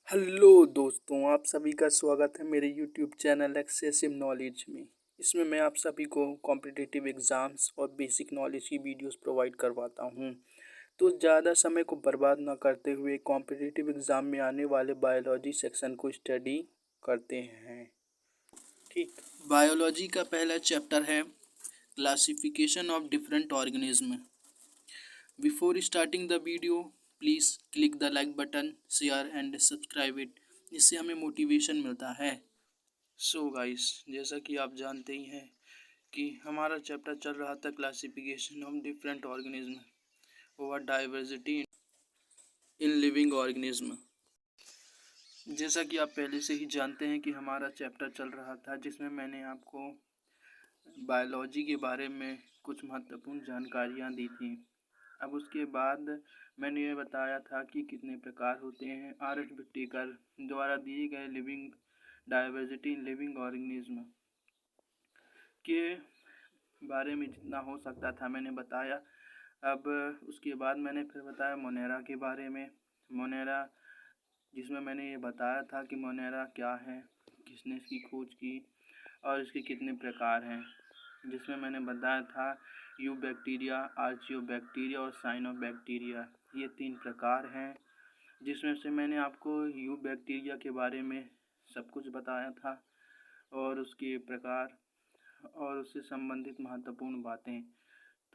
Hello दोस्तों, आप सभी का स्वागत है मेरे यूट्यूब चैनल एक्सेसिव नॉलेज में। इसमें मैं आप सभी को कॉम्पिटिटिव एग्ज़ाम्स और बेसिक नॉलेज की वीडियोस प्रोवाइड करवाता हूं। तो ज़्यादा समय को बर्बाद ना करते हुए कॉम्पिटिटिव एग्ज़ाम में आने वाले बायोलॉजी सेक्शन को स्टडी करते हैं। ठीक, बायोलॉजी का पहला चैप्टर है classification of different organism. Before starting the video please click the like button, share and subscribe it. इससे हमें मोटिवेशन मिलता है। सो गाइस, जैसा कि आप जानते ही हैं कि हमारा चैप्टर चल रहा था क्लासिफिकेशन ऑफ डिफरेंट ऑर्गेनिज्म और डाइवर्सिटी इन लिविंग ऑर्गेनिज्म। जैसा कि आप पहले से ही जानते हैं कि हमारा चैप्टर चल रहा था जिसमें मैंने आपको बायोलॉजी के बारे में कुछ महत्वपूर्ण जानकारियाँ दी थी। अब उसके बाद मैंने ये बताया था कि कितने प्रकार होते हैं। आर.एच. विटेकर द्वारा दिए गए living diversity in living organism के बारे में जितना हो सकता था मैंने बताया। अब उसके बाद मैंने फिर बताया मोनेरा के बारे में। मोनेरा, जिसमें मैंने ये बताया था कि मोनेरा क्या है, किसने इसकी खोज की और इसके कितने प्रकार हैं। जिसमें मैंने बताया था यू बैक्टीरिया, आर्चियोबैक्टीरिया और साइनोबैक्टीरिया, ये 3 प्रकार हैं। जिसमें से मैंने आपको यू बैक्टीरिया के बारे में सब कुछ बताया था और उसके प्रकार और उससे संबंधित महत्वपूर्ण बातें।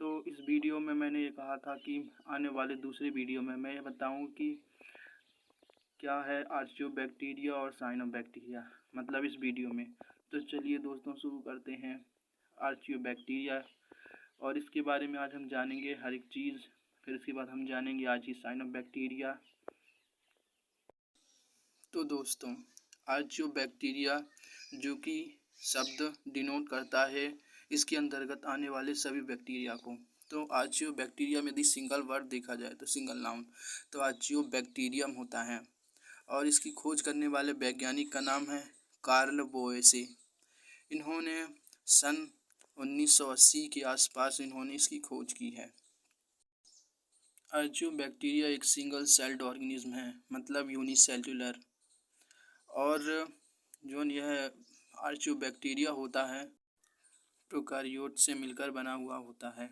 तो इस वीडियो में मैंने ये कहा था कि आने वाले दूसरे वीडियो में मैं ये बताऊं कि क्या है आर्चियोबैक्टीरिया और साइनोबैक्टीरिया, मतलब इस वीडियो में। तो चलिए दोस्तों, शुरू करते हैं आर्चियोबैक्टीरिया और इसके बारे में आज हम जानेंगे हर एक चीज़। फिर इसके बाद हम जानेंगे आज ही साइनोबैक्टीरिया। तो दोस्तों, आर्चियोबैक्टीरिया जो कि शब्द डिनोट करता है इसके अंतर्गत आने वाले सभी बैक्टीरिया को। तो आर्चियोबैक्टीरिया में यदि सिंगल वर्ड देखा जाए तो सिंगल नाउन तो आर्चियोबैक्टीरियम होता है और इसकी खोज करने वाले वैज्ञानिक का नाम है कार्ल बोएसे। इन्होंने सन 1980 के आसपास इन्होंने इसकी खोज की है। आर्चियोबैक्टीरिया एक सिंगल सेल्ड ऑर्गेनिज्म है, मतलब यूनिसेल्युलर। और जो यह आर्चियोबैक्टीरिया होता है प्रोकारियोट से मिलकर बना हुआ होता है।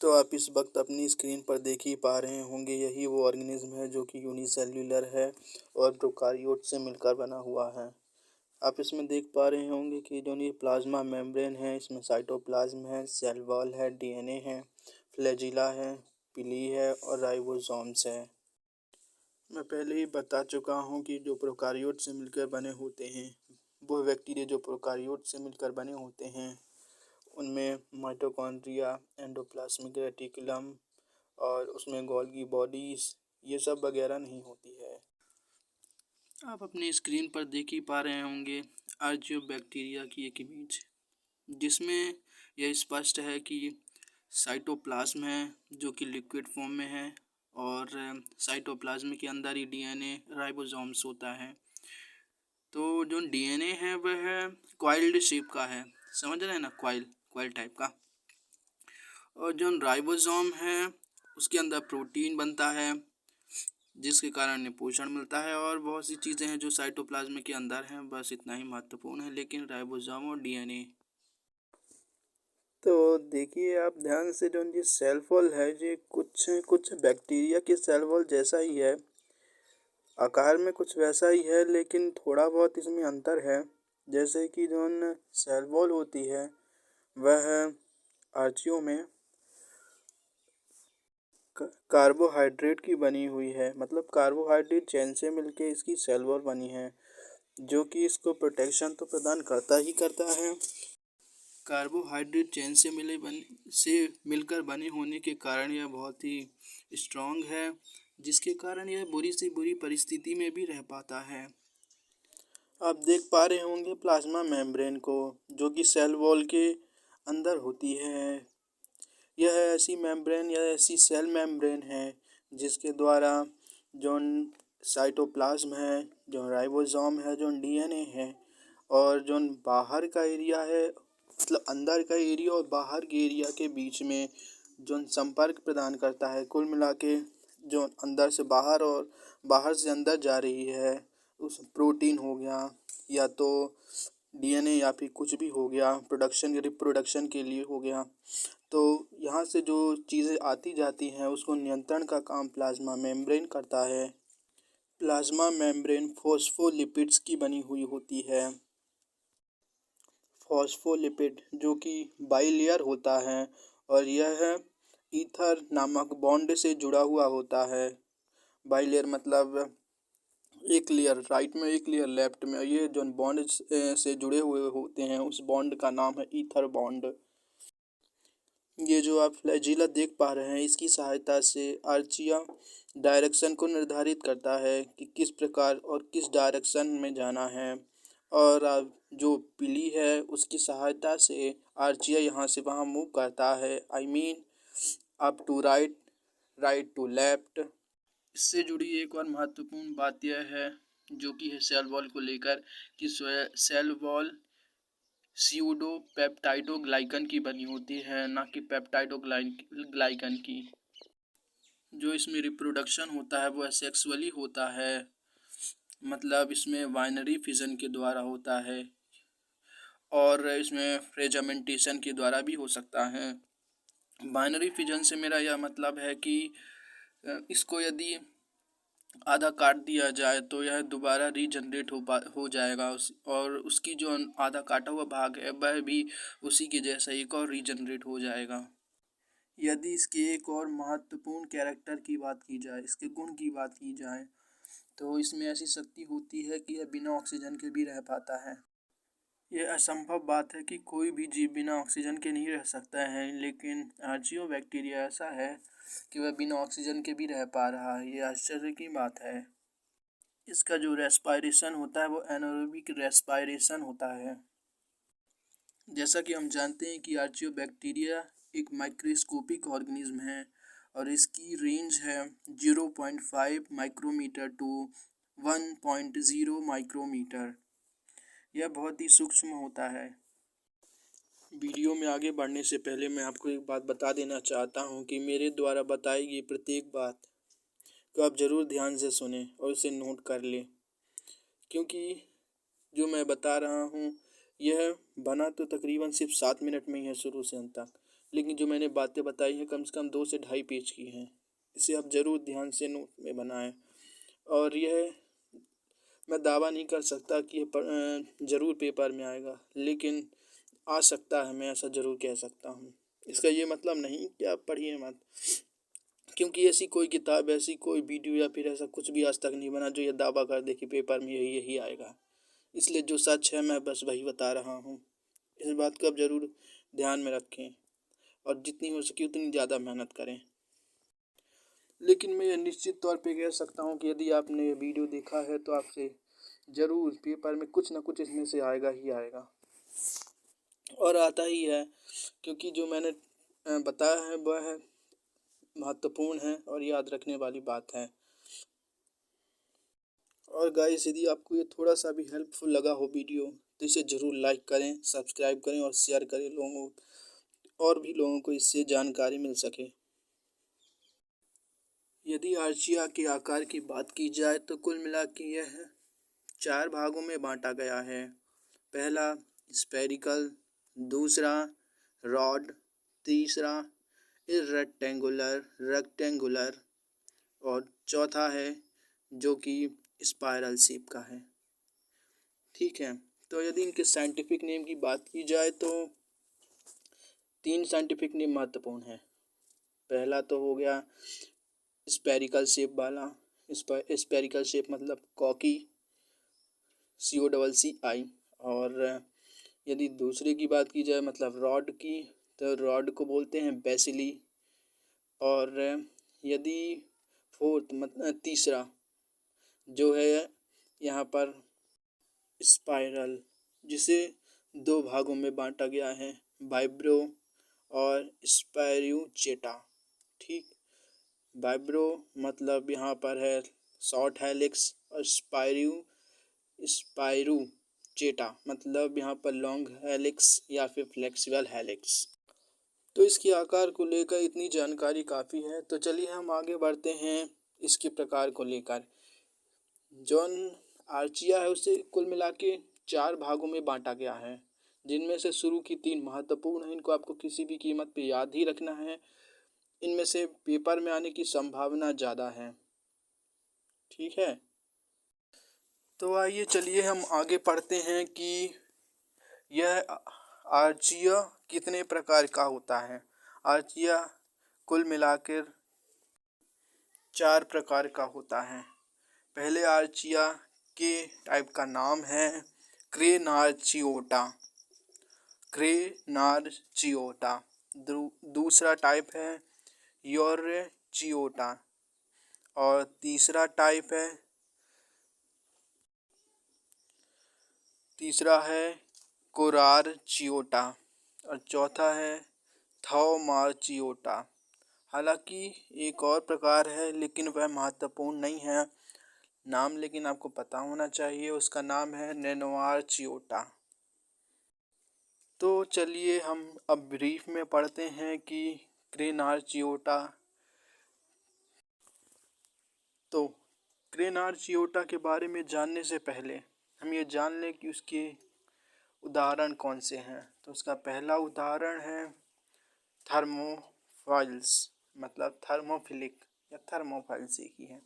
तो आप इस वक्त अपनी स्क्रीन पर देख ही पा रहे होंगे, यही वो ऑर्गेनिज्म है जो कि यूनिसेल्युलर है और प्रोकारियोट से मिलकर बना हुआ है। आप इसमें देख पा रहे होंगे कि जो ये प्लाज्मा मेम्ब्रेन है, इसमें साइटोप्लाज्म है, सेल वॉल है, डीएनए है, फ्लैजिला है, पिली है और राइबोसोम्स है। मैं पहले ही बता चुका हूँ कि जो प्रोकारियोट से मिलकर बने होते हैं, वो बैक्टीरिया जो प्रोकारियोट से मिलकर बने होते हैं उनमें माइटोकॉन्ड्रिया, एंडोप्लाज्मिक रेटिकुलम और उसमें गोल्गी बॉडीज़ ये सब वगैरह नहीं होती है। आप अपनी स्क्रीन पर देख ही पा रहे होंगे आर्चियोबैक्टीरिया की एक इमेज, जिसमें यह स्पष्ट है कि साइटोप्लाज्म है जो कि लिक्विड फॉर्म में है और साइटोप्लाज्म के अंदर ही डीएनए राइबोसोम्स होता है। तो जो डीएनए है वह क्वाइल्ड शेप का है, समझ रहे हैं ना, क्वाइल टाइप का। और जो राइबोसोम है उसके अंदर प्रोटीन बनता है जिसके कारण इन्हें पोषण मिलता है और बहुत सी चीज़ें हैं जो साइटोप्लाज्म के अंदर हैं। बस इतना ही महत्वपूर्ण है, लेकिन राइबोसोम और डीएनए। तो देखिए आप ध्यान से, जो ये सेल वॉल है ये कुछ कुछ बैक्टीरिया के सेल वॉल जैसा ही है, आकार में कुछ वैसा ही है, लेकिन थोड़ा बहुत इसमें अंतर है। जैसे कि जो सेल वॉल होती है वह आर्चियों में कार्बोहाइड्रेट की बनी हुई है, मतलब कार्बोहाइड्रेट चेन से मिलके इसकी सेल वॉल बनी है, जो कि इसको प्रोटेक्शन तो प्रदान करता ही करता है। कार्बोहाइड्रेट चेन से मिलकर बने होने के कारण यह बहुत ही स्ट्रॉन्ग है, जिसके कारण यह बुरी से बुरी परिस्थिति में भी रह पाता है। आप देख पा रहे होंगे प्लाज्मा मेम्ब्रेन को, जो कि सेल वॉल के अंदर होती है। यह ऐसी मेम्ब्रेन या ऐसी सेल मेम्ब्रेन है जिसके द्वारा जो साइटोप्लाज्म है, जो राइबोसोम है, जो डीएनए है और जो बाहर का एरिया है, मतलब अंदर का एरिया और बाहर के एरिया के बीच में जो संपर्क प्रदान करता है, कुल मिला के जो अंदर से बाहर और बाहर से अंदर जा रही है, उस प्रोटीन हो गया या तो डीएनए या फिर कुछ भी हो गया, प्रोडक्शन रिप्रोडक्शन के लिए हो गया, तो यहाँ से जो चीज़ें आती जाती हैं उसको नियंत्रण का काम प्लाज्मा मेम्ब्रेन करता है। प्लाज्मा मेम्ब्रेन फॉस्फोलिपिड्स की बनी हुई होती है। फॉस्फोलिपिड जो कि बाइलेयर होता है और यह ईथर नामक बॉन्ड से जुड़ा हुआ होता है। बाइलेयर मतलब एक लेयर राइट में, एक लेयर लेफ्ट में, ये जो बॉन्ड से जुड़े हुए होते हैं उस बॉन्ड का नाम है ईथर बॉन्ड। ये जो आप फ्लैजिला देख पा रहे हैं इसकी सहायता से आर्चिया डायरेक्शन को निर्धारित करता है कि किस प्रकार और किस डायरेक्शन में जाना है, और जो पिली है उसकी सहायता से आर्चिया यहाँ से वहाँ मूव करता है, I mean up to right, right to left. इससे जुड़ी एक और महत्वपूर्ण बात यह है जो कि है सेल वॉल को लेकर कि सेल वॉल स्यूडो पेप्टाइडोग्लाइकन की बनी होती है, ना कि पेप्टाइडोग्लाइकन की। जो इसमें रिप्रोडक्शन होता है वो एसेक्सुअली होता है, मतलब इसमें बाइनरी फिजन के द्वारा होता है और इसमें फ्रेगमेंटेशन के द्वारा भी हो सकता है। बाइनरी फिजन से मेरा यह मतलब है कि इसको यदि आधा काट दिया जाए तो यह दोबारा रीजनरेट हो जाएगा और उसकी जो आधा काटा हुआ भाग है वह भी उसी के जैसा एक और रीजनरेट हो जाएगा। यदि इसके एक और महत्वपूर्ण कैरेक्टर की बात की जाए, इसके गुण की बात की जाए, तो इसमें ऐसी शक्ति होती है कि यह बिना ऑक्सीजन के भी रह पाता है। यह असंभव बात है कि कोई भी जीव बिना ऑक्सीजन के नहीं रह सकता है, लेकिन आर्चियोबैक्टीरिया ऐसा है कि वह बिना ऑक्सीजन के भी रह पा रहा है। ये आश्चर्य की बात है। इसका जो रेस्पायरेशन होता है वो एनारोबिक रेस्पायरेशन होता है। जैसा कि हम जानते हैं कि आर्चियोबैक्टीरिया एक माइक्रोस्कोपिक ऑर्गेनिज्म है और इसकी रेंज है 0.5 माइक्रोमीटर टू 1.0 माइक्रोमीटर। यह बहुत ही सूक्ष्म होता है। वीडियो में आगे बढ़ने से पहले मैं आपको एक बात बता देना चाहता हूँ कि मेरे द्वारा बताई गई प्रत्येक बात को आप ज़रूर ध्यान से सुनें और उसे नोट कर लें, क्योंकि जो मैं बता रहा हूँ यह बना तो तकरीबन सिर्फ 7 मिनट में ही है शुरू से अंत तक, लेकिन जो मैंने बातें बताई हैं कम से कम 2 से ढाई पेज की हैं। इसे आप ज़रूर ध्यान से नोट में बनाएं। और यह मैं दावा नहीं कर सकता कि यह ज़रूर पेपर में आएगा, लेकिन आ सकता है, मैं ऐसा ज़रूर कह सकता हूँ। इसका ये मतलब नहीं कि आप पढ़िए मत, क्योंकि ऐसी कोई किताब, ऐसी कोई वीडियो या फिर ऐसा कुछ भी आज तक नहीं बना जो ये दावा कर दे कि पेपर में यही यही आएगा। इसलिए जो सच है मैं बस वही बता रहा हूँ। इस बात को आप ज़रूर ध्यान में रखें और जितनी हो सके उतनी ज़्यादा मेहनत करें। लेकिन मैं ये निश्चित तौर पे कह सकता हूँ कि यदि आपने ये वीडियो देखा है तो आपसे ज़रूर पेपर में कुछ ना कुछ इसमें से आएगा ही आएगा, और आता ही है, क्योंकि जो मैंने बताया है वह महत्वपूर्ण है और याद रखने वाली बात है। और गाइस, यदि आपको ये थोड़ा सा भी हेल्पफुल लगा हो वीडियो तो इसे ज़रूर लाइक करें, सब्सक्राइब करें और शेयर करें लोगों, और भी लोगों को इससे जानकारी मिल सके। यदि आर्चिया के आकार की बात की जाए तो कुल मिला के यह 4 भागों में बांटा गया है। पहला स्फेरिकल, दूसरा रॉड, तीसरा रेक्टेंगुलर और चौथा है जो कि स्पाइरल शेप का है। ठीक है, तो यदि इनके साइंटिफिक नेम की बात की जाए तो 3 साइंटिफिक नेम महत्वपूर्ण है। पहला तो हो गया स्पेरिकल शेप वाला, स्पेरिकल शेप मतलब कॉकी, COCCI। और यदि दूसरे की बात की जाए मतलब रॉड की, तो रॉड को बोलते हैं बेसिली। और यदि फोर्थ मतलब तीसरा जो है यहाँ पर स्पाइरल, जिसे 2 भागों में बांटा गया है, वाइब्रो और स्पायरूचेटा। ठीक, वाइब्रो मतलब यहाँ पर है शॉर्ट हेलिक्स और स्पायरूचेटा मतलब यहाँ पर लॉन्ग हेलिक्स या फिर फ्लेक्सिबल हेलिक्स। तो इसके आकार को लेकर इतनी जानकारी काफ़ी है। तो चलिए हम आगे बढ़ते हैं इसके प्रकार को लेकर। जॉन आर्चिया है उसे कुल मिला के 4 भागों में बांटा गया है, जिनमें से शुरू की 3 महत्वपूर्ण हैं। इनको आपको किसी भी कीमत पे याद ही रखना है। इनमें से पेपर में आने की संभावना ज़्यादा है। ठीक है, तो आइए चलिए हम आगे पढ़ते हैं कि यह आर्चिया कितने प्रकार का होता है। आर्चिया कुल मिलाकर 4 प्रकार का होता है। पहले आर्चिया के टाइप का नाम है क्रेनार्चियोटा। क्रेनार्चियोटा। दूसरा टाइप है योर्चियोटा और तीसरा है कोरार्चियोटा और चौथा है थौमार्चियोटा। हालांकि एक और प्रकार है लेकिन वह महत्वपूर्ण नहीं है नाम, लेकिन आपको पता होना चाहिए। उसका नाम है नेनुआर्चियोटा। तो चलिए हम अब ब्रीफ में पढ़ते हैं कि क्रेनार्चियोटा। तो क्रेनार्चियोटा के बारे में जानने से पहले हम ये जान लें कि उसके उदाहरण कौन से हैं। तो उसका पहला उदाहरण है थर्मोफाइल्स, मतलब थर्मोफिलिक या थर्मोफाइल्स एक ही है।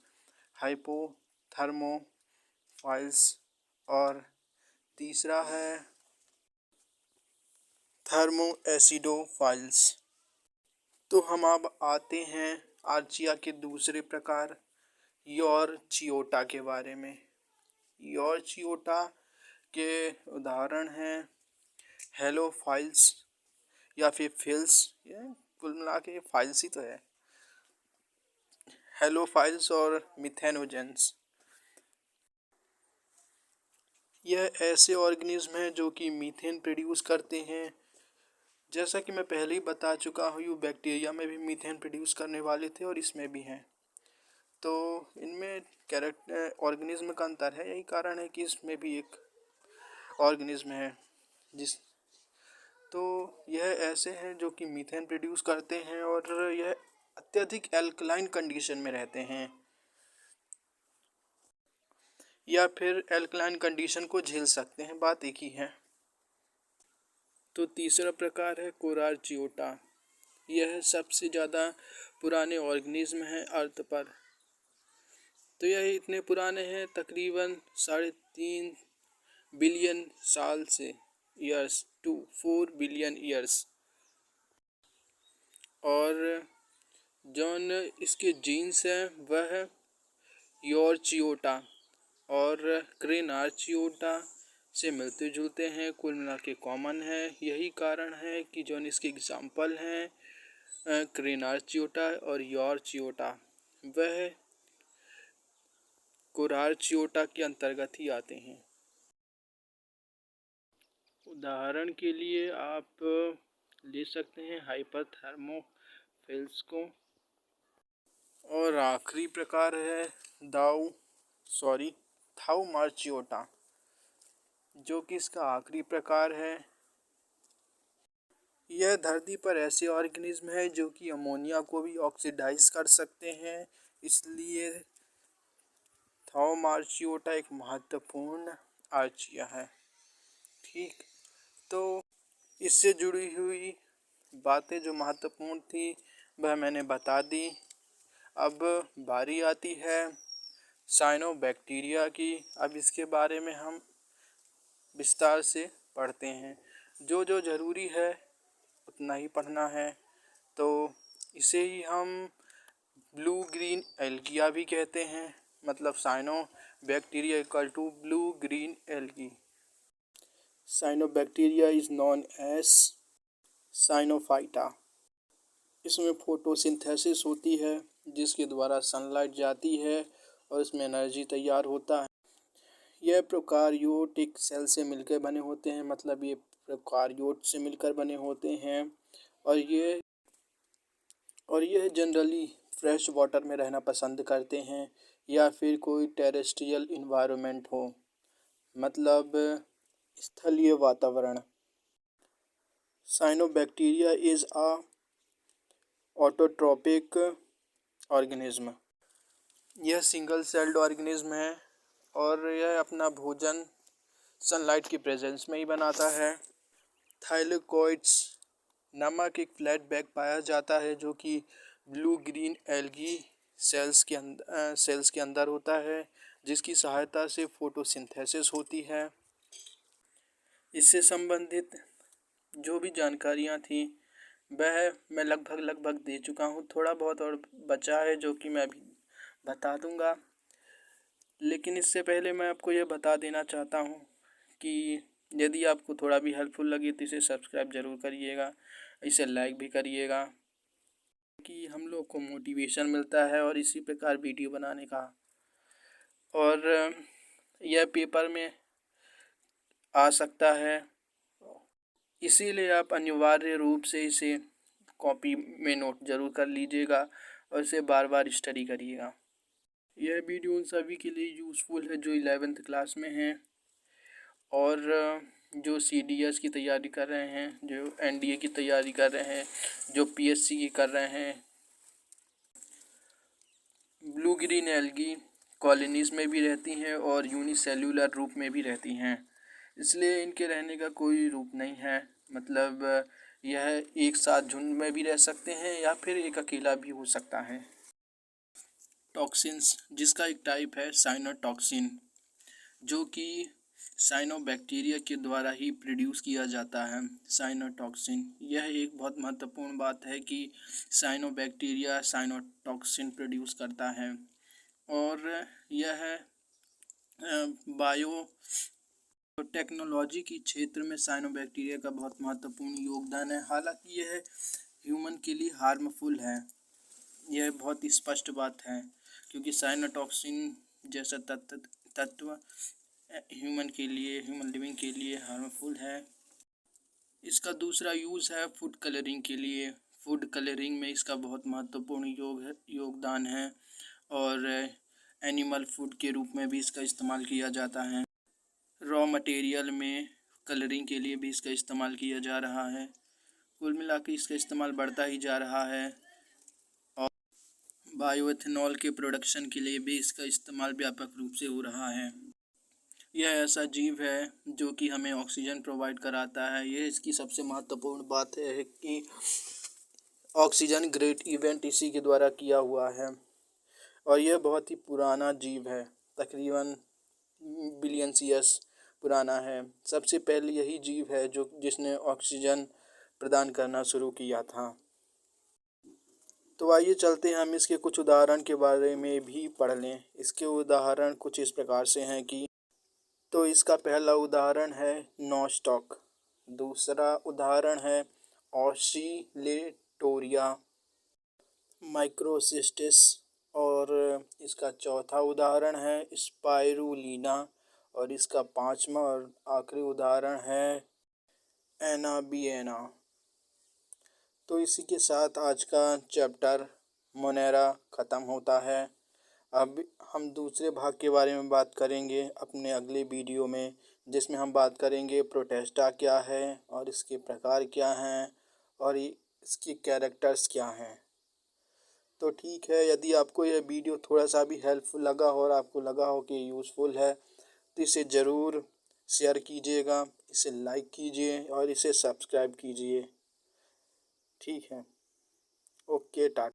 हाइपोथर्मोफाइल्स और तीसरा है थर्मोएसिडोफाइल्स। तो हम अब आते हैं आर्चिया के दूसरे प्रकार योर्चियोटा के बारे में। योर्चियोटा के उदाहरण हैं हेलोफाइल्स या फिर फिल्स, ये कुल मिला के फाइल्स ही तो है। हेलोफाइल्स और मिथेनोजेंस। यह ऐसे ऑर्गेनिज्म हैं जो कि मीथेन प्रोड्यूस करते हैं। जैसा कि मैं पहले ही बता चुका हूँ, ये बैक्टीरिया में भी मीथेन प्रोड्यूस करने वाले थे और इसमें भी हैं। तो इनमें कैरेक्टर ऑर्गेनिज्म का अंतर है। यही कारण है कि इसमें भी एक ऑर्गेनिज्म है तो यह ऐसे हैं जो कि मीथेन प्रोड्यूस करते हैं और यह अत्यधिक एल्कलाइन कंडीशन में रहते हैं या फिर एल्कलाइन कंडीशन को झेल सकते हैं, बात एक ही है। तो तीसरा प्रकार है कोरार्चियोटा। यह सबसे ज़्यादा पुराने ऑर्गेनिज्म हैं अर्थ पर। तो यह इतने पुराने हैं तकरीबन 3.5 बिलियन साल से ईयर्स टू 4 बिलियन ईयर्स। और जौन इसके जीन्स हैं वह योर्चियोटा और क्रेनार्चियोटा से मिलते जुलते हैं, कुल मिला के कॉमन है। यही कारण है कि जौन इसके एग्जाम्पल हैं क्रेनार्चियोटा और योर्चियोटा, वह कोरार्चियोटा के अंतर्गत ही आते हैं। उदाहरण के लिए आप ले सकते हैं हाइपरथर्मोफिल्स को। और आखिरी प्रकार है थाउमार्चियोटा, जो कि इसका आखिरी प्रकार है। यह धरती पर ऐसे ऑर्गेनिज्म है जो कि अमोनिया को भी ऑक्सीडाइज कर सकते हैं, इसलिए थाउमार्चियोटा एक महत्वपूर्ण आर्चिया है। ठीक, तो इससे जुड़ी हुई बातें जो महत्वपूर्ण थी वह मैंने बता दी। अब बारी आती है साइनोबैक्टीरिया की। अब इसके बारे में हम विस्तार से पढ़ते हैं। जो जो ज़रूरी है उतना ही पढ़ना है। तो इसे ही हम ब्लू ग्रीन एल्गिया भी कहते हैं, मतलब cyanobacteria equal to blue green algae. Cyanobacteria is known as cyanophyta. इसमें फोटोसिंथेसिस होती है जिसके द्वारा सनलाइट जाती है और इसमें एनर्जी तैयार होता है। यह प्रोकार्योटिक सेल से मिलकर बने होते हैं, मतलब ये प्रोकार्योट से मिलकर बने होते हैं और यह जनरली फ्रेश वाटर में रहना पसंद करते हैं या फिर कोई टेरेस्ट्रियल इन्वायरमेंट हो, मतलब स्थलीय वातावरण। Cyanobacteria is a autotrophic organism. यह सिंगल सेल्ड ऑर्गेनिज्म है और यह अपना भोजन सनलाइट की प्रेजेंस में ही बनाता है। थाइलेकोइड्स नामक एक फ्लैट बैग पाया जाता है जो कि ब्लू ग्रीन एल्गी सेल्स के अंदर होता है, जिसकी सहायता से फोटोसिंथेसिस होती है। इससे संबंधित जो भी जानकारियाँ थी वह मैं लगभग दे चुका हूँ। थोड़ा बहुत और बचा है जो कि मैं अभी बता दूंगा, लेकिन इससे पहले मैं आपको यह बता देना चाहता हूँ कि यदि आपको थोड़ा भी हेल्पफुल लगे तो इसे सब्सक्राइब ज़रूर करिएगा, इसे लाइक भी करिएगा कि हम लोग को मोटिवेशन मिलता है और इसी प्रकार वीडियो बनाने का। और यह पेपर में आ सकता है, इसीलिए आप अनिवार्य रूप से इसे कॉपी में नोट ज़रूर कर लीजिएगा और इसे बार बार स्टडी करिएगा। यह वीडियो उन सभी के लिए यूज़फुल है जो 11th क्लास में हैं और जो CDS की तैयारी कर रहे हैं, जो NDA की तैयारी कर रहे हैं, जो PSC की कर रहे हैं। ब्लू ग्रीन एल्गी कॉलोनीज में भी रहती हैं और यूनिसेल्यूलर रूप में भी रहती हैं, इसलिए इनके रहने का कोई रूप नहीं है। मतलब यह एक साथ झुंड में भी रह सकते हैं या फिर एक अकेला भी हो सकता है। टॉक्सिन्स, जिसका एक टाइप है साइनोटॉक्सिन, जो कि साइनोबैक्टीरिया के द्वारा ही प्रोड्यूस किया जाता है। साइनोटॉक्सिन, यह एक बहुत महत्वपूर्ण बात है कि साइनोबैक्टीरिया साइनोटॉक्सिन प्रोड्यूस करता है और यह बायो टेक्नोलॉजी की क्षेत्र में साइनोबैक्टीरिया का बहुत महत्वपूर्ण योगदान है। हालांकि यह ह्यूमन के लिए हार्मफुल है, यह बहुत ही स्पष्ट बात है, क्योंकि साइनोटॉक्सिन जैसा तत्व ह्यूमन लिविंग के लिए हार्मफुल है। इसका दूसरा यूज़ है फूड कलरिंग के लिए। फूड कलरिंग में इसका बहुत महत्वपूर्ण योगदान है और एनिमल फूड के रूप में भी इसका इस्तेमाल किया जाता है। रॉ मटेरियल में कलरिंग के लिए भी इसका इस्तेमाल किया जा रहा है। कुल मिलाकर इसका इस्तेमाल बढ़ता ही जा रहा है और बायोएथेनॉल के प्रोडक्शन के लिए भी इसका इस्तेमाल व्यापक रूप से हो रहा है। यह ऐसा जीव है जो कि हमें ऑक्सीजन प्रोवाइड कराता है। यह इसकी सबसे महत्वपूर्ण बात है कि ऑक्सीजन ग्रेट इवेंट इसी के द्वारा किया हुआ है और यह बहुत ही पुराना जीव है, तकरीबन बिलियंस ईयर्स पुराना है। सबसे पहले यही जीव है जिसने ऑक्सीजन प्रदान करना शुरू किया था। तो आइए चलते हैं, हम इसके कुछ उदाहरण के बारे में भी पढ़ लें। इसके उदाहरण कुछ इस प्रकार से हैं कि तो इसका पहला उदाहरण है नॉस्टॉक, दूसरा उदाहरण है ऑसिलेटोरिया माइक्रोसिस्टिस और इसका चौथा उदाहरण है स्पाइरुलिना और इसका पांचवा और आखिरी उदाहरण है एनाबिएना। तो इसी के साथ आज का चैप्टर मोनेरा ख़त्म होता है। अब हम दूसरे भाग के बारे में बात करेंगे अपने अगले वीडियो में, जिसमें हम बात करेंगे प्रोटेस्टा क्या है और इसके प्रकार क्या हैं और इसके कैरेक्टर्स क्या हैं। तो ठीक है, यदि आपको यह वीडियो थोड़ा सा भी हेल्पफुल लगा हो और आपको लगा हो कि यूज़फुल है तो इसे ज़रूर शेयर कीजिएगा, इसे लाइक कीजिए और इसे सब्सक्राइब कीजिए। ठीक है, ओके, टाटा।